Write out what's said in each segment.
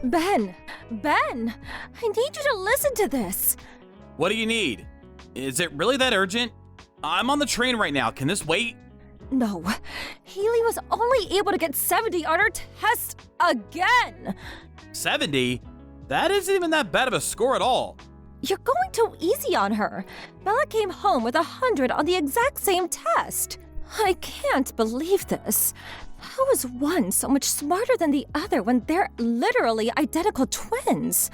Ben, I need you to listen to this. What do you need? Is it really that urgent? I'm on the train right now. Can this wait? No, Haley was only able to get 70 on her test again. 70? That isn't even that bad of a score at all. You're going too easy on her. Bella came home with 100 on the exact same test. I can't believe this. How is one so much smarter than the other when they're literally identical twins?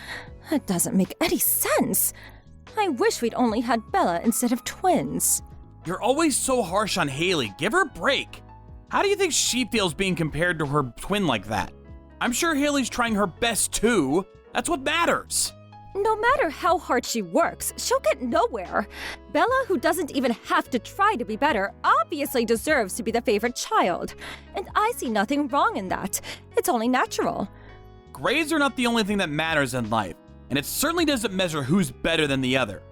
It doesn't make any sense. I wish we'd only had Bella instead of twins. You're always so harsh on Haley. Give her a break. How do you think she feels being compared to her twin like that? I'm sure Haley's trying her best too. That's what matters. No matter how hard she works, she'll get nowhere. Bella, who doesn't even have to try to be better, obviously deserves to be the favorite child. And I see nothing wrong in that. It's only natural. Grades are not the only thing that matters in life, and it certainly doesn't measure who's better than the other.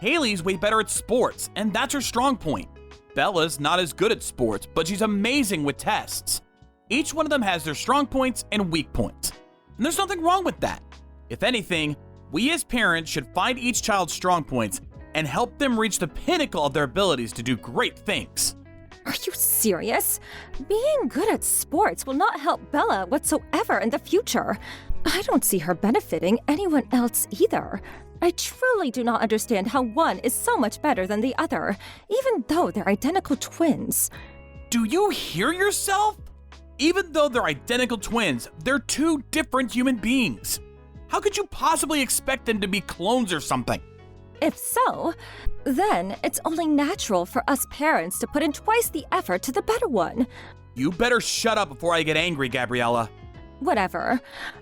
Haley's way better at sports, and that's her strong point. Bella's not as good at sports, but she's amazing with tests. Each one of them has their strong points and weak points. And there's nothing wrong with that. If anything, we as parents should find each child's strong points and help them reach the pinnacle of their abilities to do great things. Are you serious? Being good at sports will not help Bella whatsoever in the future. I don't see her benefiting anyone else either. I truly do not understand how one is so much better than the other, even though they're identical twins. Do you hear yourself? Even though they're identical twins, they're two different human beings. How could you possibly expect them to be clones or something? If so, then it's only natural for us parents to put in twice the effort to the better one. You better shut up before I get angry, Gabriella. Whatever.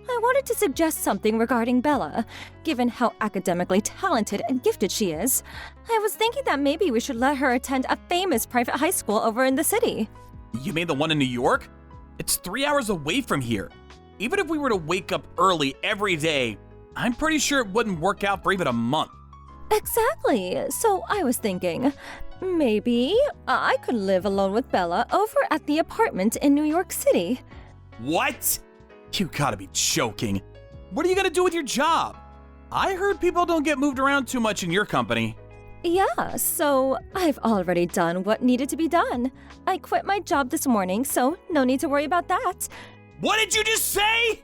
I wanted to suggest something regarding Bella. Given how academically talented and gifted she is, I was thinking that maybe we should let her attend a famous private high school over in the city. You mean the one in New York? It's 3 hours away from here. Even if we were to wake up early every day, I'm pretty sure it wouldn't work out for even a month. Exactly. So I was thinking, maybe I could live alone with Bella over at the apartment in New York City. What? You gotta be joking. What are you gonna do with your job? I heard people don't get moved around too much in your company. Yeah, so I've already done what needed to be done. I quit my job this morning, so no need to worry about that. What did you just say?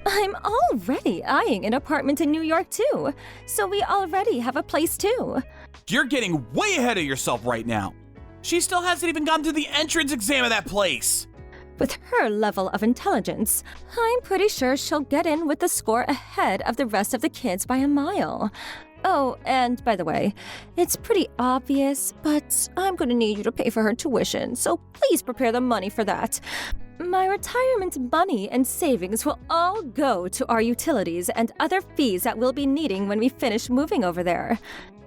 I'm already eyeing an apartment in New York too, so we already have a place too. You're getting way ahead of yourself right now. She still hasn't even gotten through the entrance exam of that place. With her level of intelligence, I'm pretty sure she'll get in with the score ahead of the rest of the kids by a mile. Oh, and by the way, it's pretty obvious, but I'm gonna need you to pay for her tuition, so please prepare the money for that. My retirement money and savings will all go to our utilities and other fees that we'll be needing when we finish moving over there.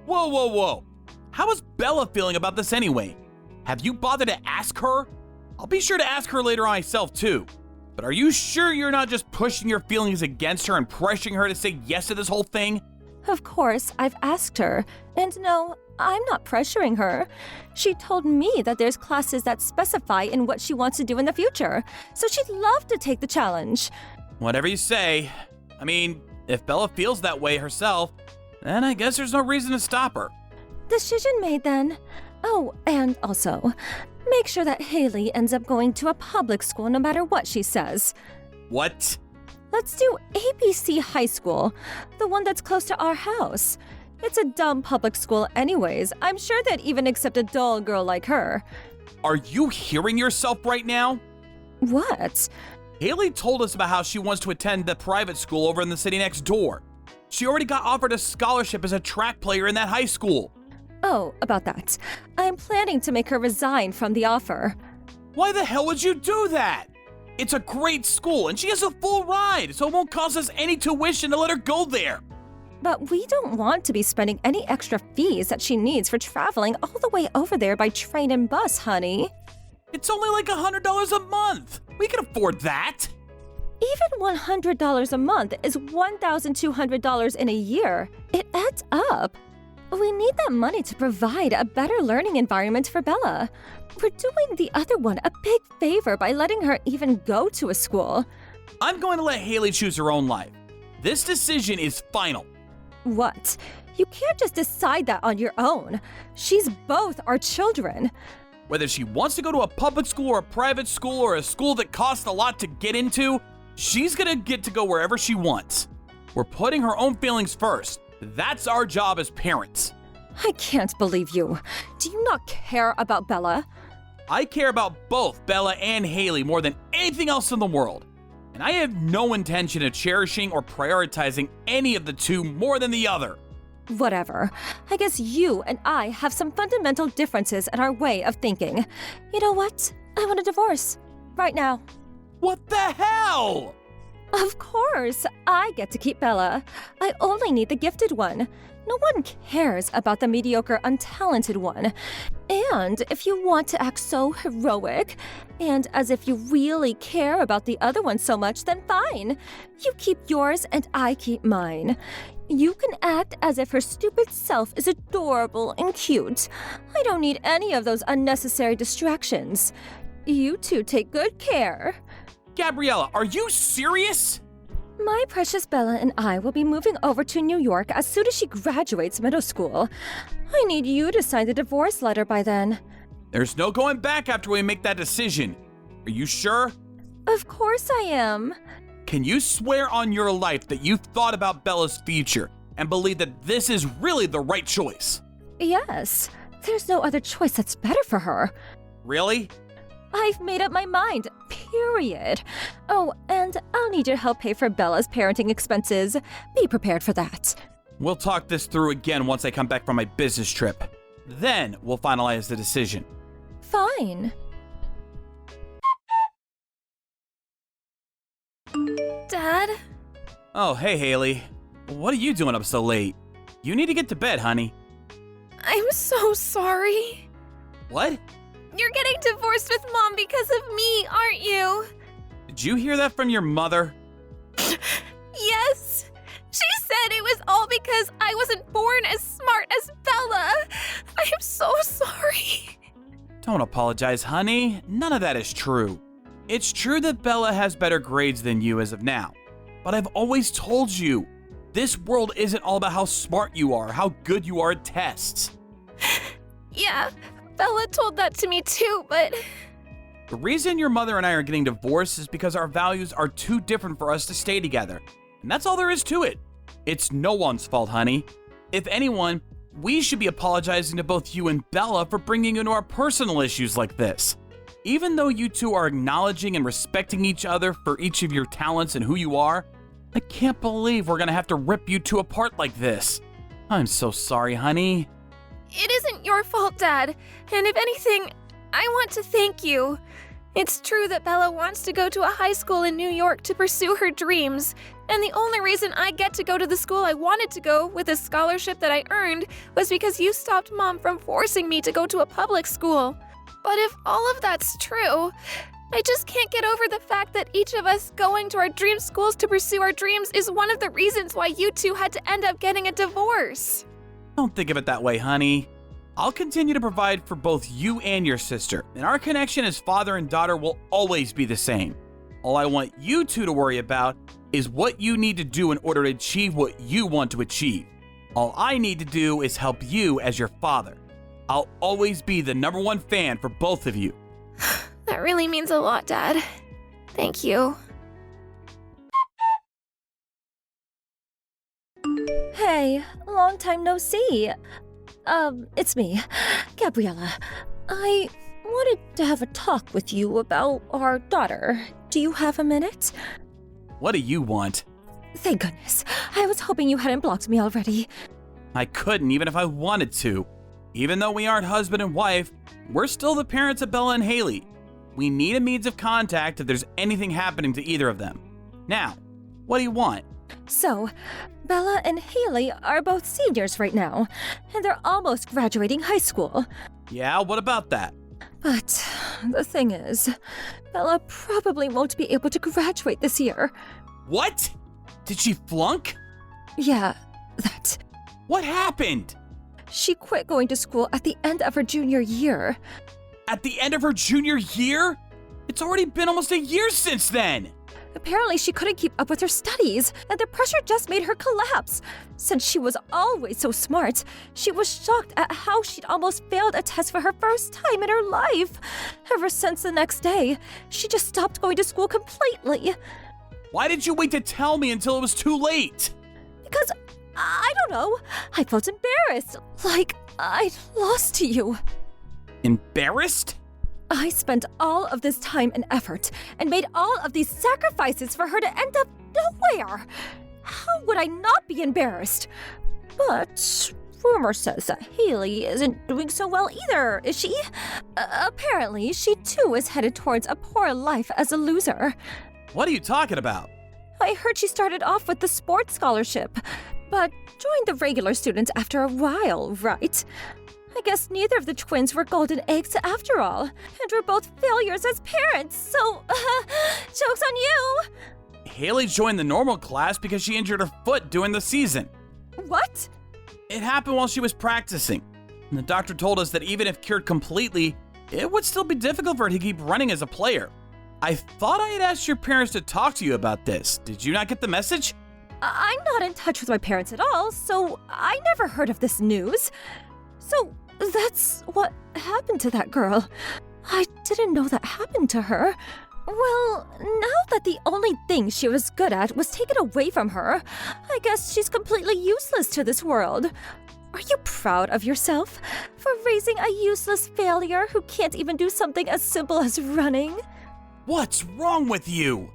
Whoa. How is Bella feeling about this anyway? Have you bothered to ask her? I'll be sure to ask her later on myself too. But are you sure you're not just pushing your feelings against her and pressuring her to say yes to this whole thing? Of course, I've asked her, and no, I'm not pressuring her. She told me that there's classes that specify in what she wants to do in the future, so she'd love to take the challenge. Whatever you say. I mean, if Bella feels that way herself, then I guess there's no reason to stop her. Decision made then. Oh, and also, make sure that Haley ends up going to a public school no matter what she says. What? Let's do ABC High School, the one that's close to our house. It's a dumb public school anyways. I'm sure they'd even accept a dull girl like her. Are you hearing yourself right now? What? Haley told us about how she wants to attend the private school over in the city next door. She already got offered a scholarship as a track player in that high school. Oh, about that. I'm planning to make her resign from the offer. Why the hell would you do that? It's a great school and she has a full ride, so it won't cost us any tuition to let her go there. But we don't want to be spending any extra fees that she needs for traveling all the way over there by train and bus, honey. It's only like $100 a month. We can afford that. Even $100 a month is $1,200 in a year. It adds up. We need that money to provide a better learning environment for Bella. We're doing the other one a big favor by letting her even go to a school. I'm going to let Haley choose her own life. This decision is final. What? You can't just decide that on your own. She's both our children. Whether she wants to go to a public school or a private school or a school that costs a lot to get into, she's gonna get to go wherever she wants. We're putting her own feelings first. That's our job as parents. I can't believe you. Do you not care about Bella? I care about both Bella and Haley more than anything else in the world. And I have no intention of cherishing or prioritizing any of the two more than the other. Whatever. I guess you and I have some fundamental differences in our way of thinking. You know what? I want a divorce. Right now. What the hell? Of course, I get to keep Bella. I only need the gifted one. No one cares about the mediocre, untalented one. And if you want to act so heroic, and as if you really care about the other one so much, then fine. You keep yours and I keep mine. You can act as if her stupid self is adorable and cute. I don't need any of those unnecessary distractions. You two take good care. Gabriella, are you serious? My precious Bella and I will be moving over to New York as soon as she graduates middle school. I need you to sign the divorce letter by then. There's no going back after we make that decision. Are you sure? Of course I am. Can you swear on your life that you've thought about Bella's future and believe that this is really the right choice? Yes. There's no other choice that's better for her. Really? I've made up my mind, period. Oh, and I'll need your help pay for Bella's parenting expenses. Be prepared for that. We'll talk this through again once I come back from my business trip. Then we'll finalize the decision. Fine. Dad? Oh, hey, Haley. What are you doing up so late? You need to get to bed, honey. I'm so sorry. What? You're getting divorced with Mom because of me, aren't you? Did you hear that from your mother? Yes. She said it was all because I wasn't born as smart as Bella. I am so sorry. Don't apologize, honey. None of that is true. It's true that Bella has better grades than you as of now. But I've always told you, this world isn't all about how smart you are, how good you are at tests. Yeah, Bella told that to me too, but... The reason your mother and I are getting divorced is because our values are too different for us to stay together. And that's all there is to it. It's no one's fault, honey. If anyone, we should be apologizing to both you and Bella for bringing you into our personal issues like this. Even though you two are acknowledging and respecting each other for each of your talents and who you are, I can't believe we're gonna have to rip you two apart like this. I'm so sorry, honey. It isn't your fault, Dad. And if anything, I want to thank you. It's true that Bella wants to go to a high school in New York to pursue her dreams. And the only reason I get to go to the school I wanted to go with a scholarship that I earned was because you stopped Mom from forcing me to go to a public school. But if all of that's true, I just can't get over the fact that each of us going to our dream schools to pursue our dreams is one of the reasons why you two had to end up getting a divorce. Don't think of it that way, honey. I'll continue to provide for both you and your sister, and our connection as father and daughter will always be the same. All I want you two to worry about is what you need to do in order to achieve what you want to achieve. All I need to do is help you as your father. I'll always be the #1 fan for both of you. That really means a lot, Dad. Thank you. Hey, long time no see. It's me, Gabriella. I wanted to have a talk with you about our daughter. Do you have a minute? What do you want? Thank goodness. I was hoping you hadn't blocked me already. I couldn't even if I wanted to. Even though we aren't husband and wife, we're still the parents of Bella and Haley. We need a means of contact if there's anything happening to either of them. Now, what do you want? So, Bella and Haley are both seniors right now, and they're almost graduating high school. Yeah, what about that? But the thing is, Bella probably won't be able to graduate this year. What? Did she flunk? Yeah, that. What happened? She quit going to school at the end of her junior year. At the end of her junior year? It's already been almost a year since then. Apparently, she couldn't keep up with her studies, and the pressure just made her collapse. Since she was always so smart, she was shocked at how she'd almost failed a test for her first time in her life. Ever since the next day, she just stopped going to school completely. Why did you wait to tell me until it was too late? Because, I don't know, I felt embarrassed, like I'd lost to you. Embarrassed? I spent all of this time and effort and made all of these sacrifices for her to end up nowhere. How would I not be embarrassed? But rumor says that Haley isn't doing so well either, is she? Apparently, she too is headed towards a poor life as a loser. What are you talking about? I heard she started off with the sports scholarship, but joined the regular students after a while, right? I guess neither of the twins were golden eggs after all, and we're both failures as parents, so, joke's on you! Haley joined the normal class because she injured her foot during the season. What? It happened while she was practicing. And the doctor told us that even if cured completely, it would still be difficult for her to keep running as a player. I thought I had asked your parents to talk to you about this. Did you not get the message? I'm not in touch with my parents at all, so I never heard of this news. So, that's what happened to that girl. I didn't know that happened to her. Well, now that the only thing she was good at was taken away from her, I guess she's completely useless to this world. Are you proud of yourself for raising a useless failure who can't even do something as simple as running? What's wrong with you?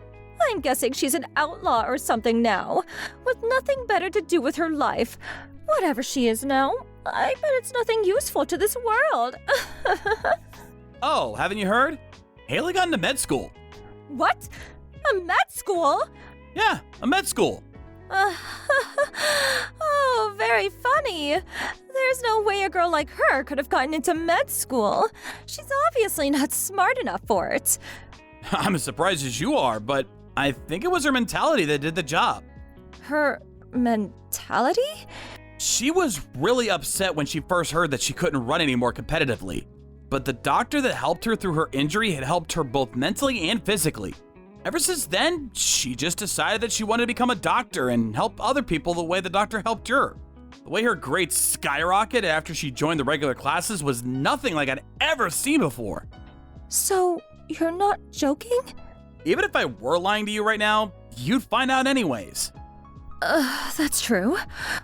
I'm guessing she's an outlaw or something now, with nothing better to do with her life. Whatever she is now, I bet it's nothing useful to this world. Oh, haven't you heard? Haley got into med school. What? A med school? Yeah, a med school. Oh, very funny. There's no way a girl like her could have gotten into med school. She's obviously not smart enough for it. I'm as surprised as you are, but I think it was her mentality that did the job. Her mentality? She was really upset when she first heard that she couldn't run anymore competitively. But the doctor that helped her through her injury had helped her both mentally and physically. Ever since then, she just decided that she wanted to become a doctor and help other people the way the doctor helped her. The way her grades skyrocketed after she joined the regular classes was nothing like I'd ever seen before. So, you're not joking? Even if I were lying to you right now, you'd find out anyways. That's true.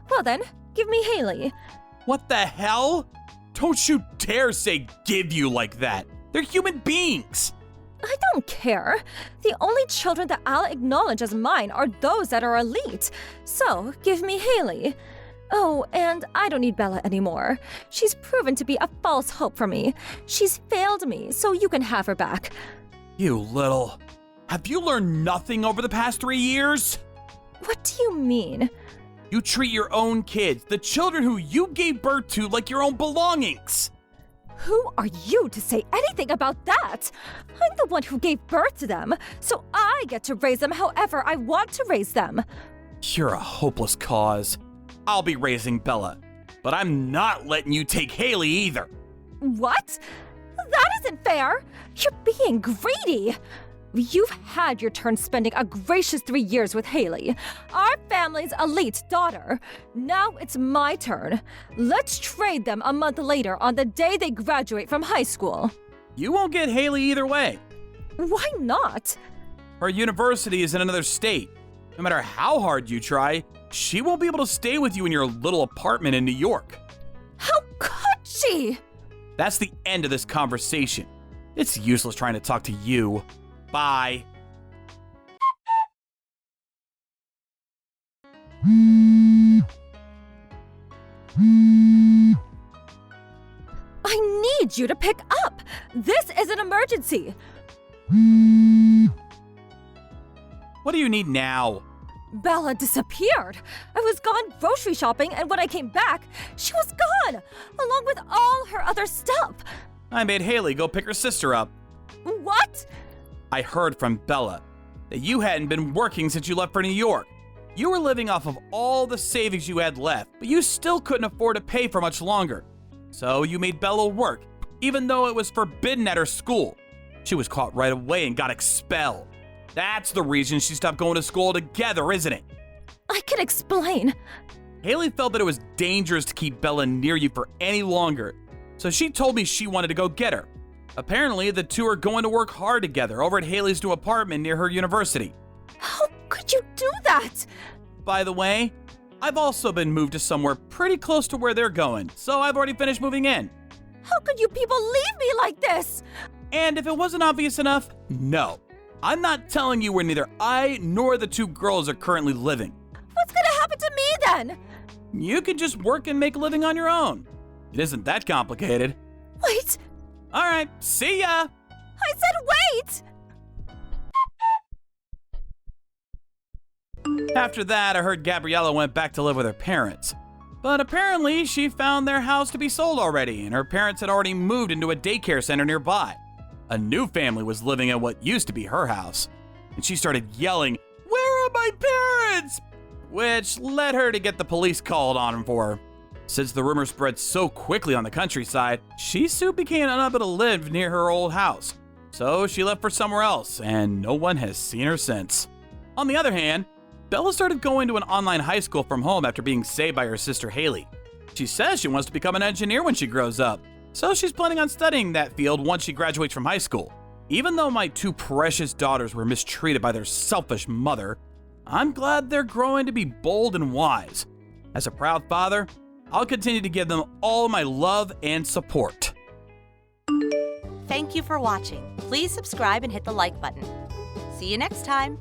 Well then, give me Haley. What the hell? Don't you dare say give you like that. They're human beings. I don't care. The only children that I'll acknowledge as mine are those that are elite. So, give me Haley. Oh, and I don't need Bella anymore. She's proven to be a false hope for me. She's failed me, so you can have her back. You little... Have you learned nothing over the past 3 years? What do you mean? You treat your own kids, the children who you gave birth to, like your own belongings. Who are you to say anything about that? I'm the one who gave birth to them, so I get to raise them however I want to raise them. You're a hopeless cause. I'll be raising Bella, but I'm not letting you take Haley either. What? That isn't fair. You're being greedy. You've had your turn spending a gracious 3 years with Haley, our family's elite daughter. Now it's my turn. Let's trade them a month later on the day they graduate from high school. You won't get Haley either way. Why not? Her university is in another state. No matter how hard you try, she won't be able to stay with you in your little apartment in New York. How could she? That's the end of this conversation. It's useless trying to talk to you. Bye. I need you to pick up. This is an emergency. What do you need now? Bella disappeared. I was gone grocery shopping, and when I came back, she was gone, along with all her other stuff. I made Haley go pick her sister up. What? I heard from Bella that you hadn't been working since you left for New York. You were living off of all the savings you had left, but you still couldn't afford to pay for much longer. So you made Bella work, even though it was forbidden at her school. She was caught right away and got expelled. That's the reason she stopped going to school together, isn't it? I can explain. Haley felt that it was dangerous to keep Bella near you for any longer, so she told me she wanted to go get her. Apparently, the two are going to work hard together over at Haley's new apartment near her university. How could you do that? By the way, I've also been moved to somewhere pretty close to where they're going, so I've already finished moving in. How could you people leave me like this? And if it wasn't obvious enough, no. I'm not telling you where neither I nor the two girls are currently living. What's gonna happen to me then? You can just work and make a living on your own. It isn't that complicated. Wait, All right, see ya! I said wait! After that, I heard Gabriella went back to live with her parents. But apparently, she found their house to be sold already, and her parents had already moved into a daycare center nearby. A new family was living at what used to be her house, and she started yelling, "Where are my parents?" Which led her to get the police called on them for her. Since the rumor spread so quickly on the countryside, she soon became unable to live near her old house. So she left for somewhere else, and no one has seen her since. On the other hand, Bella started going to an online high school from home after being saved by her sister Haley. She says she wants to become an engineer when she grows up, so she's planning on studying that field once she graduates from high school. Even though my two precious daughters were mistreated by their selfish mother, I'm glad they're growing to be bold and wise. As a proud father, I'll continue to give them all my love and support. Thank you for watching. Please subscribe and hit the like button. See you next time.